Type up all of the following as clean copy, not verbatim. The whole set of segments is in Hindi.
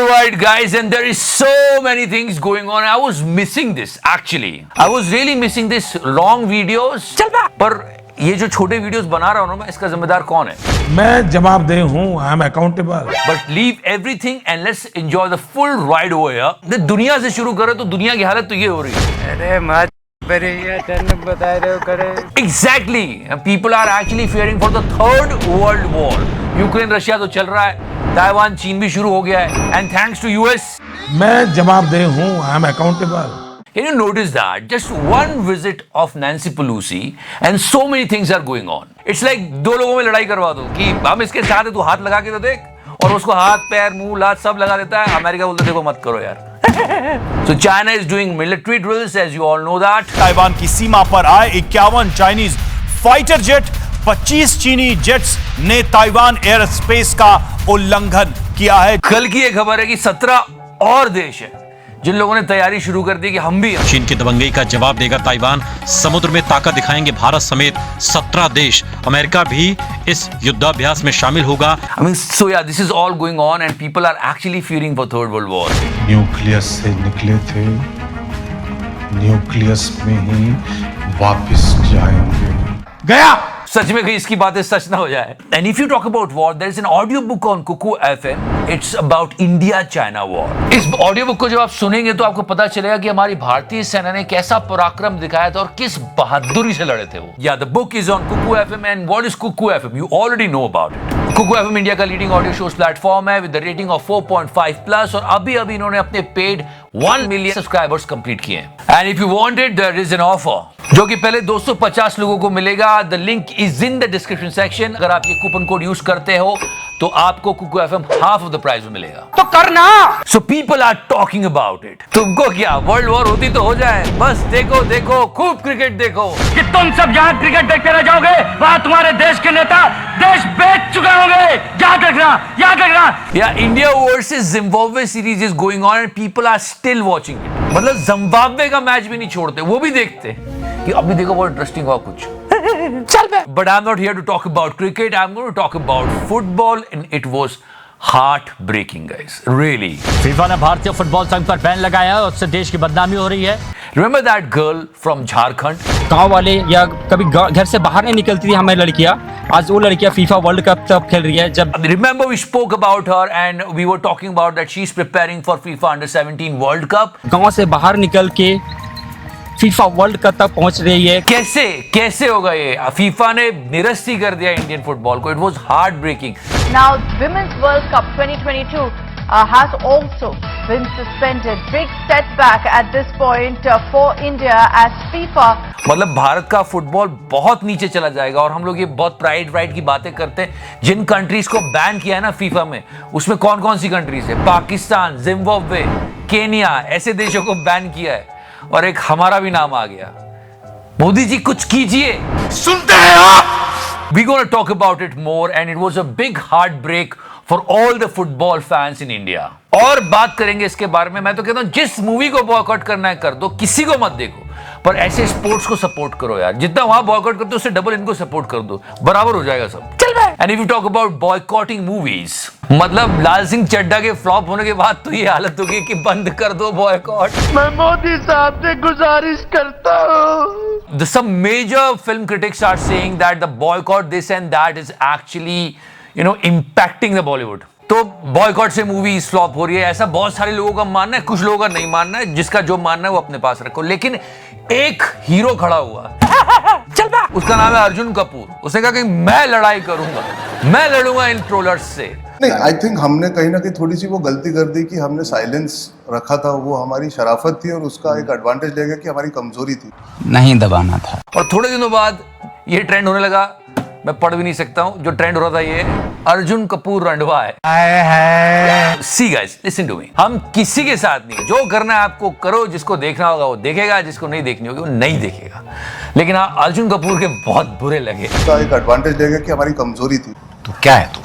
worldwide, guys, and there is so many things going on. I was missing this actually. I was really missing this long videos. पर ये जो छोटे वीडियोस बना रहा हूँ ना मैं, इसका जिम्मेदार कौन है? मैं जवाबदेह हूँ, I am accountable. But leave everything and let's enjoy the full ride over here. दुनिया से शुरू करें तो दुनिया की हालत तो ये हो रही है। अरे मत बता रहे हो करे। Exactly. People are actually fearing for the third world war. Ukraine Russia तो चल रहा है, ताइवान चीन भी शुरू हो गया है, and thanks to US. मैं जवाबदेह हूँ, I am accountable. Can you notice that just one visit of Nancy Pelosi and so many things are going on? It's like दो लोगों में लड़ाई करवा दो कि हम इसके साथ है, तू हाथ लगा के तो देख, और उसको हाथ पैर मुंह लात सब लगा देता है। अमेरिका बोलता है देखो मत करो यार। So China is doing military drills, as you all know that. Taiwan की सीमा पर आए 51 चाइनीज फाइटर जेट, 25 चीनी जेट्स ने ताइवान एयर स्पेस का उल्लंघन किया है। कल की ये खबर है कि 17 और देश है जिन लोगों ने तैयारी शुरू कर दी कि हम भी चीन की दबंगई का जवाब देगा ताइवान, समुद्र में ताकत दिखाएंगे भारत समेत 17 देश, अमेरिका भी इस युद्धाभ्यास में शामिल होगा। I mean, so yeah, this is all going on and people are actually fearing for third world war. Nucleus से निकले थे, न्यूक्लियस में ही वापस जाएंगे। गया सच में कहीं इसकी बातें सच ना हो जाए। And if you talk about war, there is an audio book on Kuku FM. It's about India-China war. इस ऑडियो बुक को जब आप सुनेंगे तो आपको पता चलेगा कि हमारी भारतीय सेना ने कैसा पराक्रम दिखाया था और किस बहादुरी से लड़े थे वो। Yeah, the book is on Kuku FM and what is Kuku FM? You already know about it. Kuku FM India का लीडिंग ऑडियो शोज प्लेटफॉर्म है विद रेटिंग ऑफ 4.5 प्लस और अभी इन्होंने अपने पेड 1 मिलियन सब्सक्राइबर्स कंप्लीट किए हैं। And if you want it there is an offer जो कि पहले 250 लोगों को मिलेगा। The link is in the description section. अगर आप ये कूपन कोड यूज करते हो तो आपको Kuku FM half of the price में मिलेगा। तो करना। So people are talking about it. तुमको क्या वर्ल्ड वॉर होती तो हो जाए, बस देखो देखो खूब क्रिकेट देखो। कि तुम सब यहाँ क्रिकेट देखते रह जाओगे, वहाँ तुम्हारे देश के नेता देश बेच चुके होंगे। याद रखना। या India versus Zimbabwe series is going on and people are still watching it. मतलब जिम्बाब्वे का मैच भी नहीं छोड़ते, वो भी देखते हैं कि अभी देखो बहुत इंटरेस्टिंग हुआ कुछ। चल बे। But I'm not here to talk about cricket. I'm going to talk about football, and it was heartbreaking, guys. Really. FIFA ने भारतीय फुटबॉल संघ पर बैन लगाया है और उससे देश की बदनामी हो रही है। Remember that girl from Jharkhand? गांव वाले या कभी घर से बाहर नहीं निकलती थी हमारी लड़कियां, आज वो लड़कियां फीफा वर्ल्ड कप तब खेल रही है। जब Remember we spoke about her and we were talking about that she's preparing for FIFA Under-17 World Cup. गांव से बाहर निकल के फीफा वर्ल्ड कप तक पहुंच रही है। कैसे होगा ये? फीफा ने निरस्त ही कर दिया इंडियन फुटबॉल को। It was heart breaking. Now Women's World Cup 2022 has also been suspended. Big setback at this point for India as FIFA. मतलब भारत का फुटबॉल बहुत नीचे चला जाएगा और हम लोग ये बहुत प्राइड राइट की बातें करते हैं। जिन कंट्रीज को बैन किया है ना फीफा में, उसमें कौन कौन सी कंट्रीज है? पाकिस्तान, जिम्बाब्वे, केनिया, ऐसे देशों को बैन किया है और एक हमारा भी नाम आ गया। मोदी जी कुछ कीजिए। सुनते हैं आप? We're going to talk about it more and it was a big heartbreak for all the football fans in India. और बात करेंगे इसके बारे में। मैं तो कहता हूं जिस मूवी को बॉयकॉट करना है कर दो, किसी को मत देखो, पर ऐसे स्पोर्ट्स को सपोर्ट करो यार। जितना वहां बॉयकॉट करते हो उससे डबल इनको सपोर्ट कर दो, बराबर हो जाएगा सब। चल भाई। And if you talk about boycotting movies, मतलब लाल सिंह चड्ढा के फ्लॉप होने के बाद तो ये हालत होगी कि बंद कर दो बॉयकॉट। मैं मोदी साहब से गुजारिश करता हूँ। Some major film critics are saying that the boycott this and that is actually, impacting the Bollywood. तो बॉयकॉट से मूवीज फ्लॉप हो रही है, ऐसा बहुत सारे लोगों का मानना है। कुछ लोगों का नहीं मानना है, जिसका जो मानना है वो अपने पास रखो। लेकिन एक हीरो खड़ा हुआ चल बा। उसका नाम है अर्जुन कपूर। उसने कहा कि मैं लड़ाई करूंगा, मैं लड़ूंगा इन ट्रोलर्स से। नहीं, आई थिंक हमने कहीं ना कहीं थोड़ी सी वो गलती कर दी कि हमने साइलेंस रखा था। वो हमारी शराफत थी और उसका एक एडवांटेज ले गया कि हमारी कमजोरी थी, नहीं दबाना था। और थोड़े दिनों बाद ये ट्रेंड होने लगा, मैं पढ़ भी नहीं सकता हूं। जो ट्रेंड हो रहा था ये अर्जुन कपूर रंडवा है। See guys, listen to me. हम किसी के साथ नहीं, जो करना है आपको करो। जिसको देखना होगा वो देखेगा, जिसको नहीं देखनी होगी वो नहीं देखेगा। लेकिन हाँ, अर्जुन कपूर के बहुत बुरे लगे। उसका एक एडवांटेज ले गया कि हमारी कमजोरी थी। तो क्या है तू?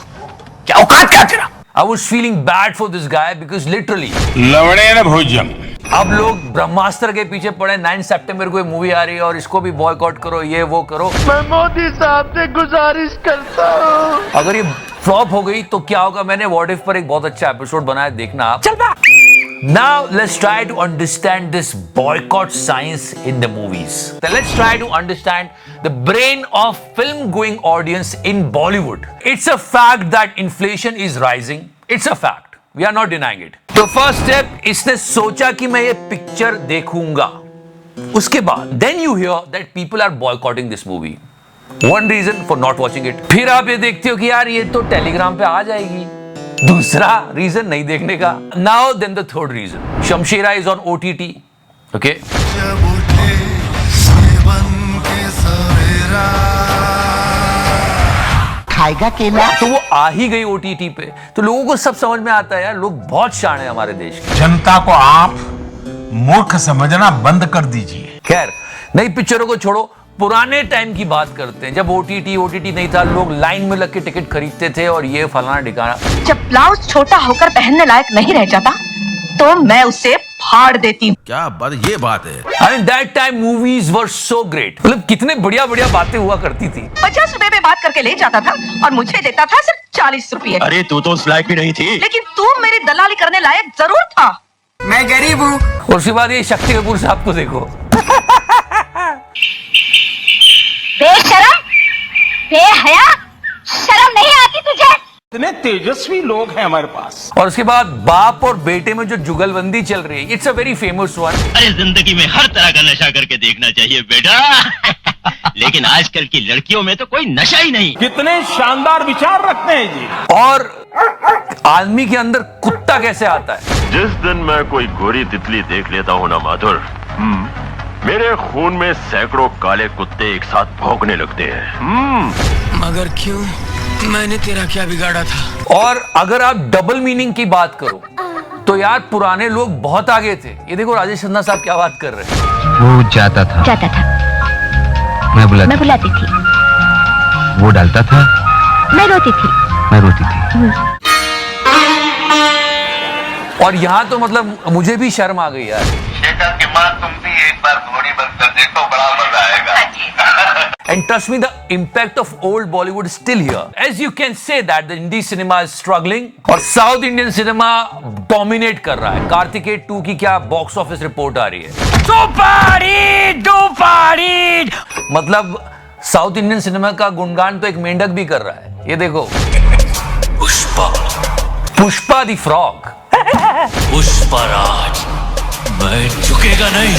क्या औकात क्या तेरा? I was feeling bad for this guy because literally लवड़े न भोजम। अब लोग ब्रह्मास्त्र के पीछे पड़े। 9 सितंबर को मूवी आ रही है और इसको भी बॉयकॉट करो, ये वो करो। मैं मोदी साहब से गुजारिश करता हूँ। अगर ये फ्लॉप हो गई तो क्या होगा? मैंने व्हाट इफ पर एक बहुत अच्छा एपिसोड बनाया, देखना आप। चल बा। Now let's try to understand this boycott science in the movies. Then let's try to understand the brain of film-going audience in Bollywood. It's a fact that inflation is rising. It's a fact. We are not denying it. तो first step, इसने सोचा कि मैं ये पिक्चर देखूंगा। उसके बाद then you hear that people are boycotting this movie. One reason for not watching it. फिर आप ये देखते हो कि यार ये तो टेलीग्राम पे आ जाएगी। दूसरा रीजन नहीं देखने का। Now then the third reason, Shamshera is on OTT. Okay, खाएगा केला। तो वो आ ही गई OTT पे, तो लोगों को सब समझ में आता है यार, लोग बहुत शान है हमारे देश के। जनता को आप मूर्ख समझना बंद कर दीजिए। खैर, नई पिक्चरों को छोड़ो, पुराने टाइम की बात करते हैं, जब OTT नहीं था, लोग लाइन में लग के टिकट खरीदते थे और ये फलाना ठिकाना। जब ब्लाउज छोटा होकर पहनने लायक नहीं रह जाता तो मैं उसे फाड़ देती हूँ। क्या बात, ये बात है। I mean, that time movies were so great. मतलब कितने बढ़िया बढ़िया बातें हुआ करती थी। 50 रुपए में बात करके ले जाता था और मुझे देता था सिर्फ 40 रुपए। अरे तू तो उस लायक भी नहीं थी। लेकिन तू मेरी दलाली करने लायक जरूर था। मैं गरीब हूँ। और उसके बाद ये शक्ति कपूर साहब को देखो। बेशरम, बेहया, शर्म नहीं आती तुझे? इतने तेजस्वी लोग हैं हमारे पास। और उसके बाद बाप और बेटे में जो जुगलबंदी चल रही है, it's a very famous one. अरे जिंदगी में हर तरह का नशा करके देखना चाहिए बेटा। लेकिन आजकल की लड़कियों में तो कोई नशा ही नहीं। कितने शानदार विचार रखते हैं जी। और आदमी के अंदर कुत्ता कैसे आता है? जिस दिन मैं कोई गोरी तितली देख लेता हूँ ना माधुर, मेरे खून में सैकड़ों काले कुत्ते एक साथ भौंकने लगते हैं। मगर क्यों? मैंने तेरा क्या बिगाड़ा था? और अगर आप डबल मीनिंग की बात करो तो यार पुराने लोग बहुत आगे थे। ये देखो राजेश खन्ना साहब क्या बात कर रहे हैं। वो जाता था मैं बुलाती थी। वो डालता था मैं रोती थी। और यहाँ तो मतलब मुझे भी शर्म आ गई यार। शेखर की माँ, तुम भी एक बार घोड़ी बनकर देखो, बड़ा मजा आएगा। And trust me, the impact of old Bollywood is still here. As you can say that the Hindi cinema is struggling और South Indian cinema dominate कर रहा है। कार्तिकेय 2 की क्या बॉक्स ऑफिस रिपोर्ट आ रही है? सुपारी। मतलब साउथ इंडियन सिनेमा का गुणगान तो एक मेंढक भी कर रहा है। ये देखो, पुष्पा दी फ्रॉग। पुष्पराज, मैं झुकेगा नहीं।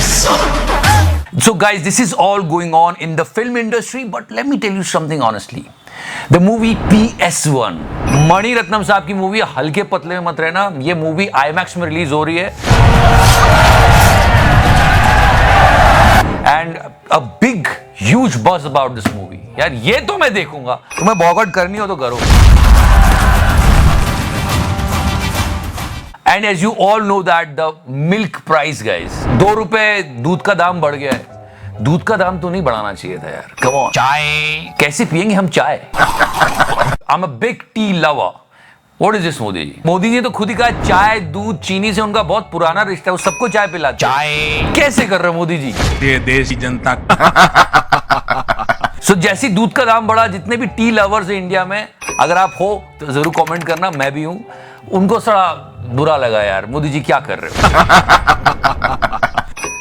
So guys, this is all going on in the film industry, but let me tell you something honestly. The movie PS1, Mani Ratnam साहब की मूवी, हल्के पतले में मत रहना। ये मूवी IMAX में रिलीज हो रही है and a big huge buzz about this movie. यार ये तो मैं देखूंगा। तुम्हें बॉयकॉट करनी हो तो करो। And as you all know that the milk price, guys, 2 रुपए दूध का दाम बढ़ गया है। दूध का दाम तो नहीं बढ़ाना चाहिए था यार। Come on. चाय कैसे पियेंगे हम चाय? I'm a big tea lover. What is this Modi ji? Modi ji तो खुद ही कहा चाय, दूध, चीनी से उनका बहुत पुराना रिश्ता है, वो सबको चाय पिलाते। चाय कैसे कर रहे हो मोदी जी? ये देश की जनता। So, जैसी दूध का दाम बढ़ा, जितने भी टी लवर्स है इंडिया में, अगर आप हो तो जरूर कमेंट करना, मैं भी हूं। उनको थोड़ा बुरा लगा यार, मोदी जी क्या कर रहे हो।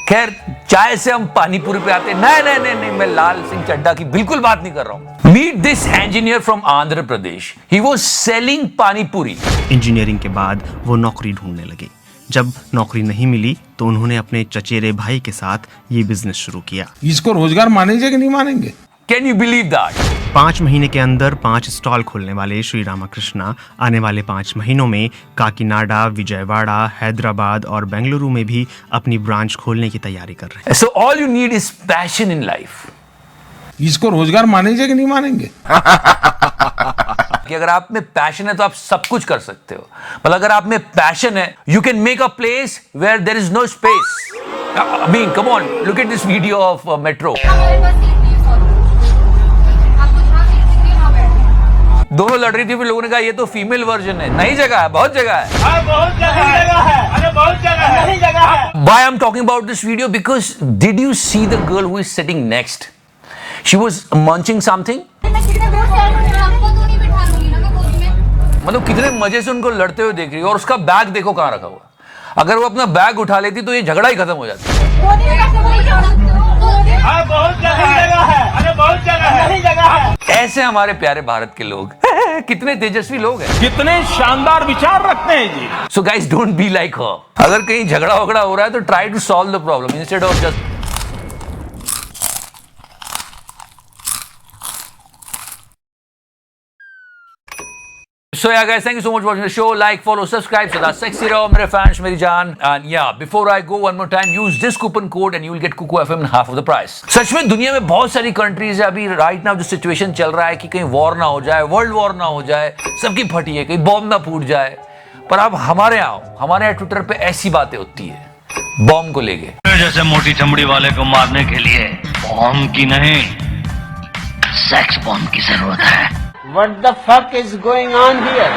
खैर, चाय से हम पानीपुरी पे आते हैं। नहीं, मैं लाल सिंह चड्ढा की बिल्कुल बात नहीं कर रहा हूं। Meet this engineer from Andhra Pradesh. He was selling panipuri. Engineering के बाद वो नौकरी ढूंढने लगे। जब नौकरी नहीं मिली तो उन्होंने अपने चचेरे भाई के साथ ये बिजनेस शुरू किया। इसको रोजगार मानेंगे कि नहीं मानेंगे? Can you believe that? 5 महीने के अंदर 5 स्टॉल खोलने वाले श्री रामाकृष्णा आने वाले 5 महीनों में काकीनाडा, विजयवाड़ा, हैदराबाद और बेंगलुरु में भी अपनी ब्रांच खोलने की तैयारी कर रहे हैं। So all you need is passion in life. इसको रोजगार मानेंगे कि नहीं मानेंगे? कि अगर आप में पैशन है तो आप सब कुछ कर सकते हो। मतलब अगर आप में पैशन है, you can make a place where there is no space. I mean, come on, look at this video of Metro. दोनों लड़ रही थी, फिर लोगों ने कहा ये तो फीमेल वर्जन है। नहीं जगह है, बहुत जगह है। बहुत जगह है। अरे बहुत जगह है। नहीं जगह है। Why I'm talking about this video? Because did you see the girl who is sitting next? She was munching something. मतलब कितने मजे से उनको लड़ते हुए देख रही है, और उसका बैग देखो कहां रखा हुआ। अगर वो अपना बैग उठा लेती तो ये झगड़ा ही खत्म हो जाता। बहुत जगह है। ऐसे हमारे प्यारे भारत के लोग कितने तेजस्वी लोग हैं, कितने शानदार विचार रखते हैं जी। So guys don't be like her. अगर कहीं झगड़ा वगड़ा हो रहा है तो try to solve the problem instead of just. So yeah guys, thank you so much for watching the show. Like, follow, subscribe. So that's sexy raho mere fans, meri jaan. And yeah, before I go, one more time, use this coupon code and you will get Kuku FM half of the price. सच में दुनिया में बहुत सारी कंट्रीज है अभी राइट नाउ जो सिचुएशन चल रहा है कि कहीं वॉर ना हो जाए, वर्ल्ड वॉर ना हो जाए, सबकी फटी है, कहीं बॉम्ब ना फूट जाए। पर अब हमारे यहाँ ट्विटर पे ऐसी बातें होती है बॉम्ब को लेके। जैसे मोटी चमड़ी वाले को मारने के लिए बॉम्ब की नहीं, सेक्स बॉम्ब की जरूरत है। What the fuck is going on here?